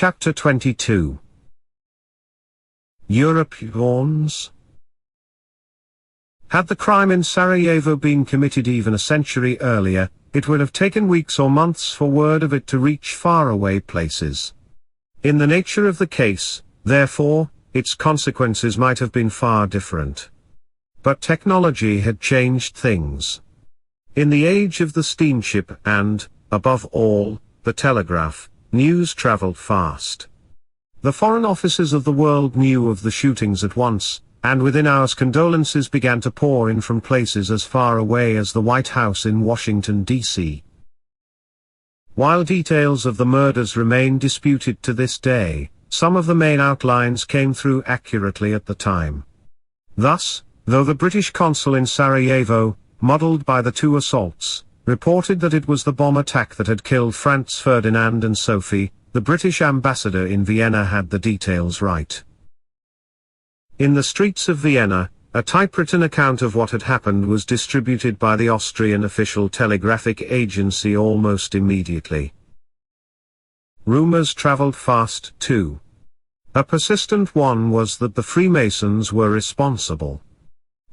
Chapter 22. Europe yawns. Had the crime in Sarajevo been committed even a century earlier, it would have taken weeks or months for word of it to reach faraway places. In the nature of the case, therefore, its consequences might have been far different. But technology had changed things. In the age of the steamship and, above all, the telegraph, news traveled fast. The foreign offices of the world knew of the shootings at once, and within hours condolences began to pour in from places as far away as the White House in Washington, D.C. While details of the murders remain disputed to this day, some of the main outlines came through accurately at the time. Thus, though the British consul in Sarajevo, muddled by the two assaults, reported that it was the bomb attack that had killed Franz Ferdinand and Sophie, the British ambassador in Vienna had the details right. In the streets of Vienna, a typewritten account of what had happened was distributed by the Austrian official telegraphic agency almost immediately. Rumors traveled fast too. A persistent one was that the Freemasons were responsible.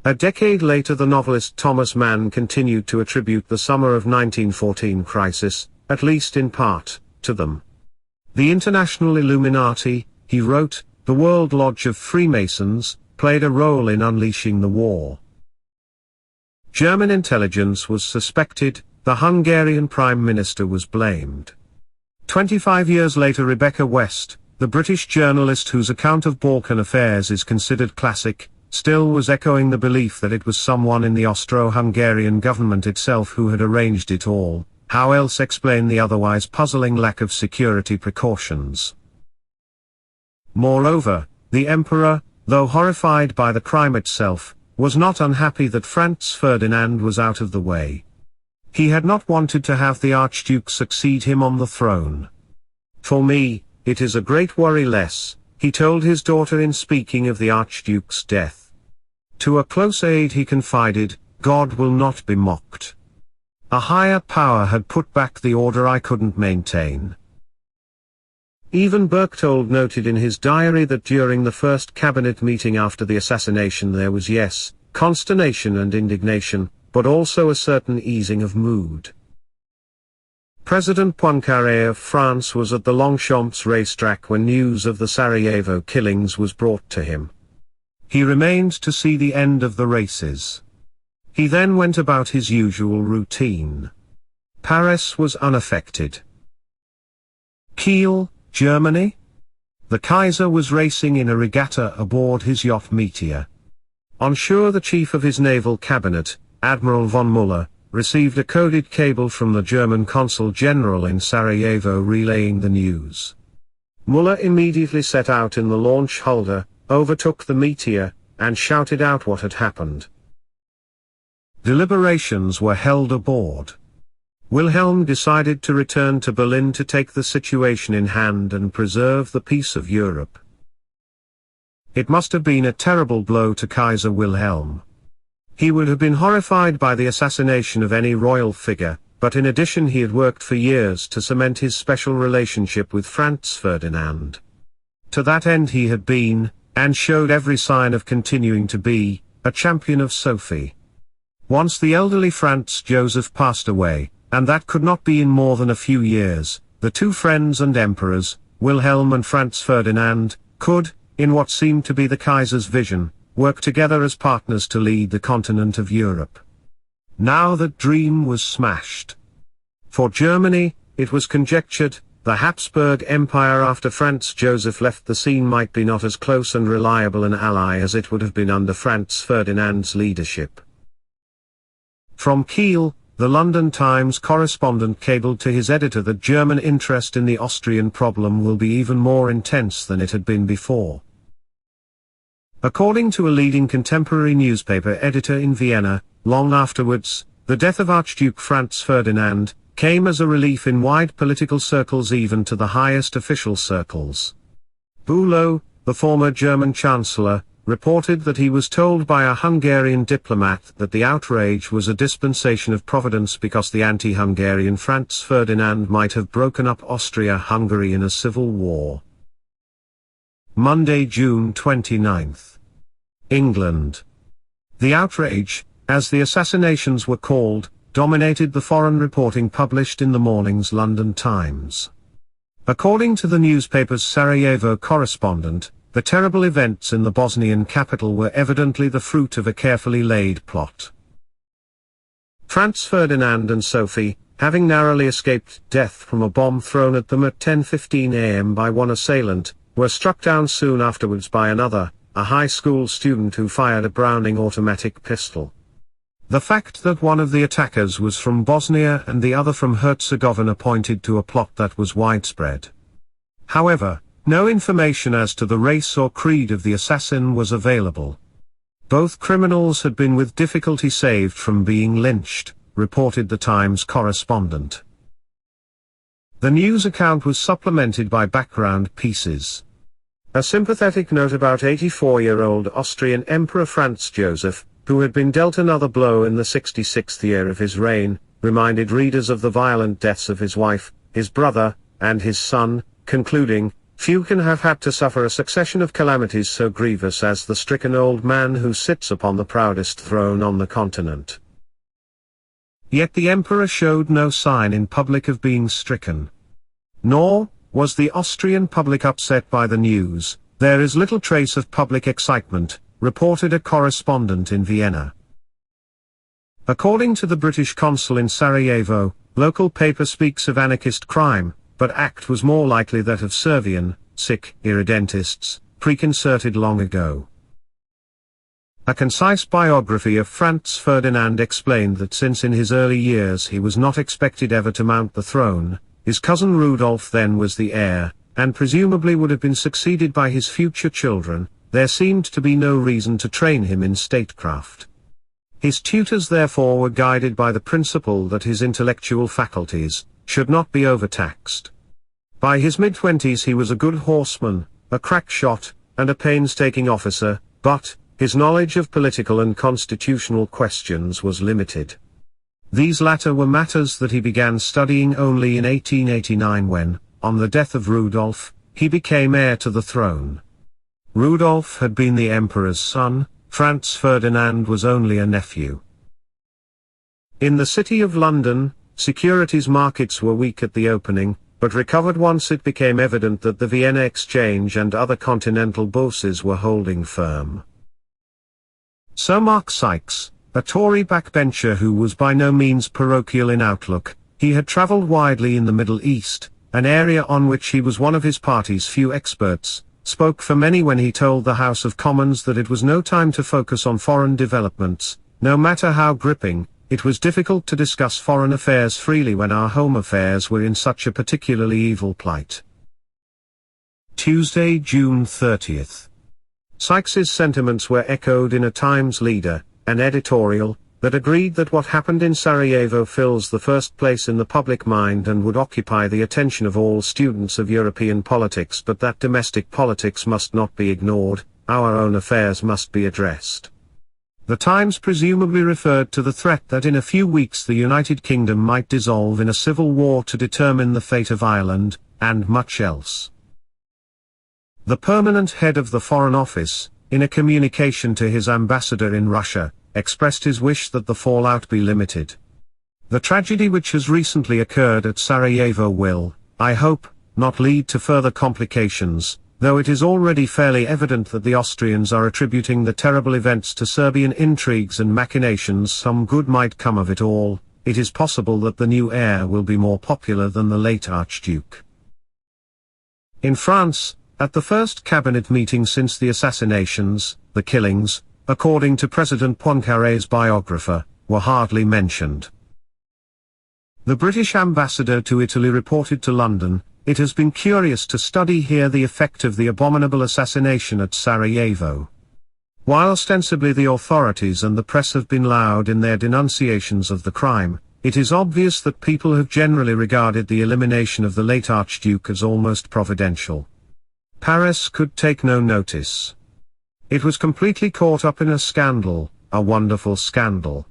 A decade later the novelist Thomas Mann continued to attribute the summer of 1914 crisis, at least in part, to them. The International Illuminati, he wrote, the World Lodge of Freemasons, played a role in unleashing the war. German intelligence was suspected, the Hungarian Prime Minister was blamed. 25 years later Rebecca West, the British journalist whose account of Balkan affairs is considered classic, still was echoing the belief that it was someone in the Austro-Hungarian government itself who had arranged it all. How else explain the otherwise puzzling lack of security precautions? Moreover, the emperor, though horrified by the crime itself, was not unhappy that Franz Ferdinand was out of the way. He had not wanted to have the Archduke succeed him on the throne. "For me, it is a great worry less," he told his daughter in speaking of the Archduke's death. To a close aide he confided, "God will not be mocked. A higher power had put back the order I couldn't maintain." Even Berchtold noted in his diary that during the first cabinet meeting after the assassination there was yes, consternation and indignation, but also a certain easing of mood. President Poincaré of France was at the Longchamps racetrack when news of the Sarajevo killings was brought to him. He remained to see the end of the races. He then went about his usual routine. Paris was unaffected. Kiel, Germany? The Kaiser was racing in a regatta aboard his yacht Meteor. On shore the chief of his naval cabinet, Admiral von Müller, received a coded cable from the German consul general in Sarajevo relaying the news. Müller immediately set out in the launch Hulda, overtook the Meteor, and shouted out what had happened. Deliberations were held aboard. Wilhelm decided to return to Berlin to take the situation in hand and preserve the peace of Europe. It must have been a terrible blow to Kaiser Wilhelm. He would have been horrified by the assassination of any royal figure, but in addition he had worked for years to cement his special relationship with Franz Ferdinand. To that end he had been, and showed every sign of continuing to be, a champion of Sophie. Once the elderly Franz Joseph passed away, and that could not be in more than a few years, the two friends and emperors, Wilhelm and Franz Ferdinand, could, in what seemed to be the Kaiser's vision, work together as partners to lead the continent of Europe. Now that dream was smashed. For Germany, it was conjectured, the Habsburg Empire after Franz Joseph left the scene might be not as close and reliable an ally as it would have been under Franz Ferdinand's leadership. From Kiel, the London Times correspondent cabled to his editor that German interest in the Austrian problem will be even more intense than it had been before. According to a leading contemporary newspaper editor in Vienna, long afterwards, the death of Archduke Franz Ferdinand came as a relief in wide political circles, even to the highest official circles. Bülow, the former German chancellor, reported that he was told by a Hungarian diplomat that the outrage was a dispensation of providence because the anti-Hungarian Franz Ferdinand might have broken up Austria-Hungary in a civil war. Monday, June 29. England. The outrage, as the assassinations were called, dominated the foreign reporting published in the morning's London Times. According to the newspaper's Sarajevo correspondent, the terrible events in the Bosnian capital were evidently the fruit of a carefully laid plot. Franz Ferdinand and Sophie, having narrowly escaped death from a bomb thrown at them at 10:15 a.m. by one assailant, were struck down soon afterwards by another, a high school student who fired a Browning automatic pistol. The fact that one of the attackers was from Bosnia and the other from Herzegovina pointed to a plot that was widespread. However, no information as to the race or creed of the assassin was available. Both criminals had been with difficulty saved from being lynched, reported the Times correspondent. The news account was supplemented by background pieces. A sympathetic note about 84-year-old Austrian Emperor Franz Joseph, who had been dealt another blow in the 66th year of his reign, reminded readers of the violent deaths of his wife, his brother, and his son, concluding, "Few can have had to suffer a succession of calamities so grievous as the stricken old man who sits upon the proudest throne on the continent." Yet the emperor showed no sign in public of being stricken. Nor was the Austrian public upset by the news. There is little trace of public excitement, reported a correspondent in Vienna. According to the British consul in Sarajevo, local paper speaks of anarchist crime, but act was more likely that of Servian, sick, irredentists, preconcerted long ago. A concise biography of Franz Ferdinand explained that since in his early years he was not expected ever to mount the throne, his cousin Rudolf then was the heir, and presumably would have been succeeded by his future children, there seemed to be no reason to train him in statecraft. His tutors therefore were guided by the principle that his intellectual faculties should not be overtaxed. By his mid-twenties he was a good horseman, a crack shot, and a painstaking officer, but his knowledge of political and constitutional questions was limited. These latter were matters that he began studying only in 1889 when, on the death of Rudolf, he became heir to the throne. Rudolf had been the emperor's son, Franz Ferdinand was only a nephew. In the city of London, securities markets were weak at the opening, but recovered once it became evident that the Vienna Exchange and other continental bourses were holding firm. Sir Mark Sykes, a Tory backbencher who was by no means parochial in outlook, he had travelled widely in the Middle East, an area on which he was one of his party's few experts, spoke for many when he told the House of Commons that it was no time to focus on foreign developments. No matter how gripping, it was difficult to discuss foreign affairs freely when our home affairs were in such a particularly evil plight. Tuesday, June 30th. Sykes's sentiments were echoed in a Times leader, an editorial, that agreed that what happened in Sarajevo fills the first place in the public mind and would occupy the attention of all students of European politics, but that domestic politics must not be ignored, our own affairs must be addressed. The Times presumably referred to the threat that in a few weeks the United Kingdom might dissolve in a civil war to determine the fate of Ireland, and much else. The permanent head of the Foreign Office, in a communication to his ambassador in Russia, expressed his wish that the fallout be limited. The tragedy which has recently occurred at Sarajevo will, I hope, not lead to further complications, though it is already fairly evident that the Austrians are attributing the terrible events to Serbian intrigues and machinations. Some good might come of it all. It is possible that the new heir will be more popular than the late Archduke. In France, at the first cabinet meeting since the assassinations, the killings, according to President Poincaré's biographer, were hardly mentioned. The British ambassador to Italy reported to London, "It has been curious to study here the effect of the abominable assassination at Sarajevo. While ostensibly the authorities and the press have been loud in their denunciations of the crime, it is obvious that people have generally regarded the elimination of the late Archduke as almost providential. Paris could take no notice. It was completely caught up in a scandal, a wonderful scandal.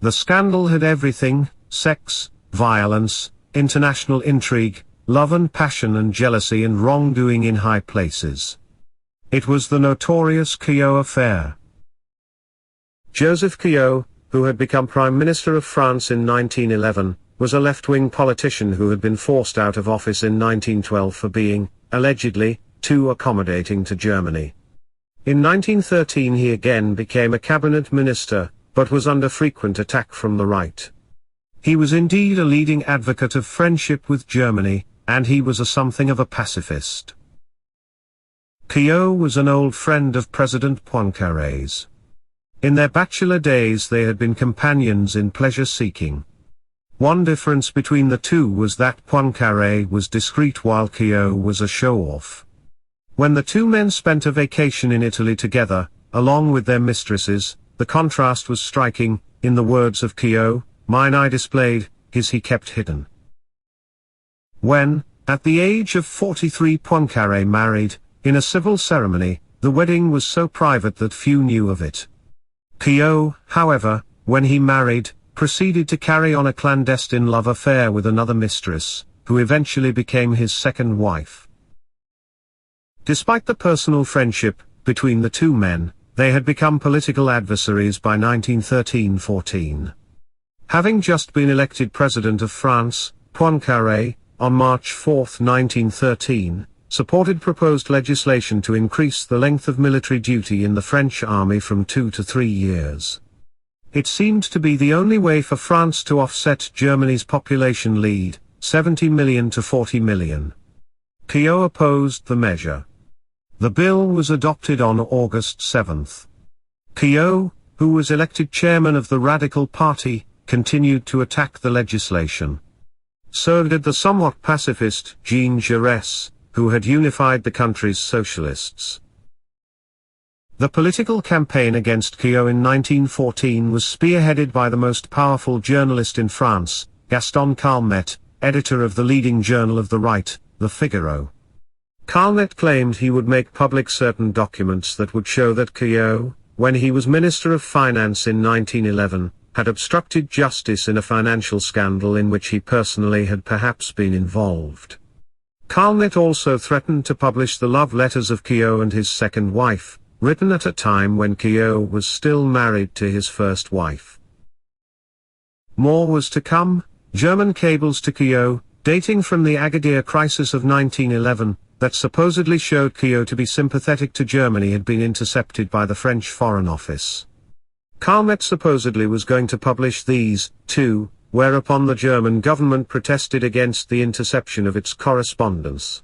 The scandal had everything: sex, violence, international intrigue, love and passion and jealousy and wrongdoing in high places. It was the notorious Queot affair. Joseph Queot, who had become Prime Minister of France in 1911, was a left-wing politician who had been forced out of office in 1912 for being, allegedly, too accommodating to Germany. In 1913 he again became a cabinet minister, but was under frequent attack from the right. He was indeed a leading advocate of friendship with Germany, and he was something of a pacifist. Queot was an old friend of President Poincaré's. In their bachelor days they had been companions in pleasure-seeking. One difference between the two was that Poincaré was discreet while Queot was a show-off. When the two men spent a vacation in Italy together, along with their mistresses, the contrast was striking. In the words of Queot, "Mine I displayed, his he kept hidden." When, at the age of 43, Poincaré married, in a civil ceremony, the wedding was so private that few knew of it. Queot, however, when he married, proceeded to carry on a clandestine love affair with another mistress, who eventually became his second wife. Despite the personal friendship between the two men, they had become political adversaries by 1913-14. Having just been elected President of France, Poincaré, on March 4, 1913, supported proposed legislation to increase the length of military duty in the French army from 2 to 3 years. It seemed to be the only way for France to offset Germany's population lead, 70 million to 40 million. Queot opposed the measure. The bill was adopted on August 7. Queot, who was elected chairman of the Radical Party, continued to attack the legislation. So did the somewhat pacifist Jean Jaurès, who had unified the country's socialists. The political campaign against Queot in 1914 was spearheaded by the most powerful journalist in France, Gaston Calmette, editor of the leading journal of the right, Le Figaro. Calmette claimed he would make public certain documents that would show that Queot, when he was Minister of Finance in 1911, had obstructed justice in a financial scandal in which he personally had perhaps been involved. Calmette also threatened to publish the love letters of Queot and his second wife, written at a time when Queot was still married to his first wife. More was to come. German cables to Queot, dating from the Agadir crisis of 1911, that supposedly showed Queot to be sympathetic to Germany had been intercepted by the French Foreign Office. Calmette supposedly was going to publish these, too, whereupon the German government protested against the interception of its correspondence.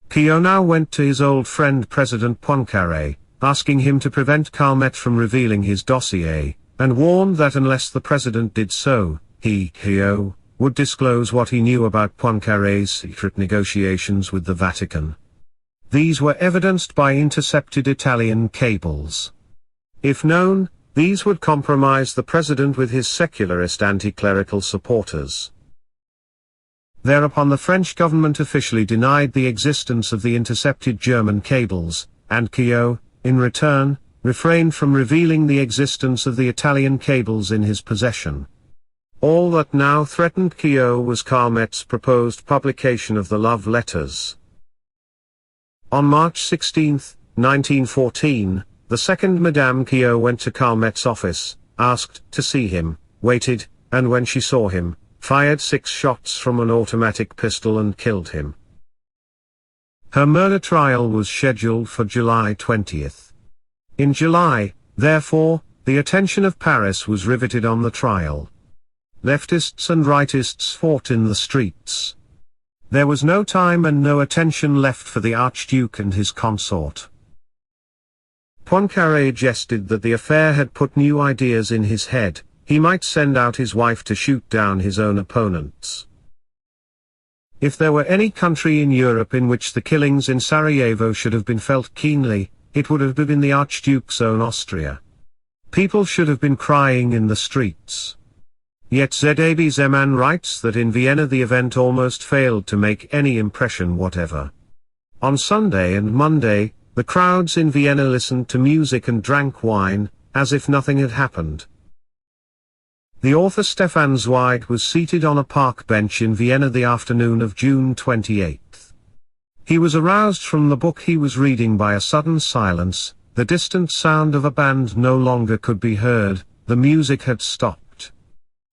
Queot now went to his old friend President Poincaré, asking him to prevent Calmette from revealing his dossier, and warned that unless the president did so, he, Queot, would disclose what he knew about Poincaré's secret negotiations with the Vatican. These were evidenced by intercepted Italian cables. If known, these would compromise the president with his secularist anti-clerical supporters. Thereupon the French government officially denied the existence of the intercepted German cables, and Queot, in return, refrained from revealing the existence of the Italian cables in his possession. All that now threatened Queot was Calmette's proposed publication of the love letters. On March 16, 1914, the second Madame Queot went to Calmette's office, asked to see him, waited, and when she saw him, fired 6 shots from an automatic pistol and killed him. Her murder trial was scheduled for July 20. In July, therefore, the attention of Paris was riveted on the trial. Leftists and rightists fought in the streets. There was no time and no attention left for the Archduke and his consort. Poincaré jested that the affair had put new ideas in his head. He might send out his wife to shoot down his own opponents. If there were any country in Europe in which the killings in Sarajevo should have been felt keenly, it would have been the Archduke's own Austria. People should have been crying in the streets. Yet Zab Zeman writes that in Vienna the event almost failed to make any impression whatever. On Sunday and Monday, The crowds in Vienna listened to music and drank wine, as if nothing had happened. The author Stefan Zweig was seated on a park bench in Vienna the afternoon of June 28. He was aroused from the book he was reading by a sudden silence. The distant sound of a band no longer could be heard, the music had stopped.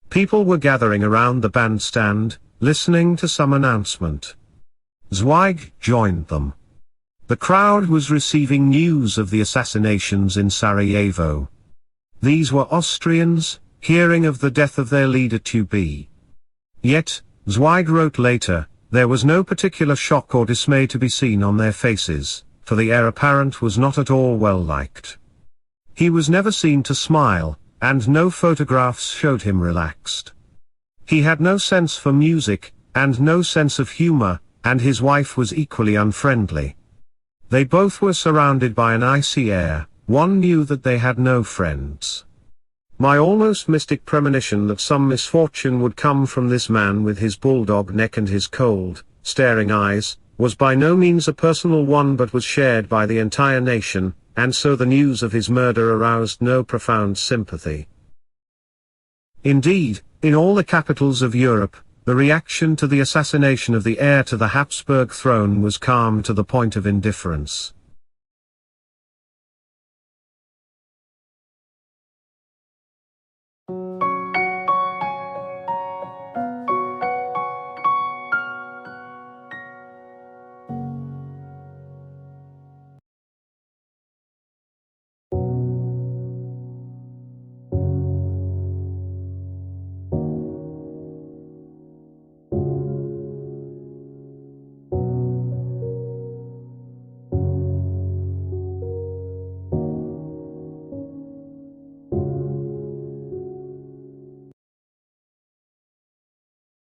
People were gathering around the bandstand, listening to some announcement. Zweig joined them. The crowd was receiving news of the assassinations in Sarajevo. These were Austrians, hearing of the death of their leader to be. Yet, Zweig wrote later, there was no particular shock or dismay to be seen on their faces, for the heir apparent was not at all well liked. He was never seen to smile, and no photographs showed him relaxed. He had no sense for music, and no sense of humor, and his wife was equally unfriendly. They both were surrounded by an icy air. One knew that they had no friends. My almost mystic premonition that some misfortune would come from this man with his bulldog neck and his cold, staring eyes, was by no means a personal one but was shared by the entire nation, and so the news of his murder aroused no profound sympathy. Indeed, in all the capitals of Europe, the reaction to the assassination of the heir to the Habsburg throne was calm to the point of indifference.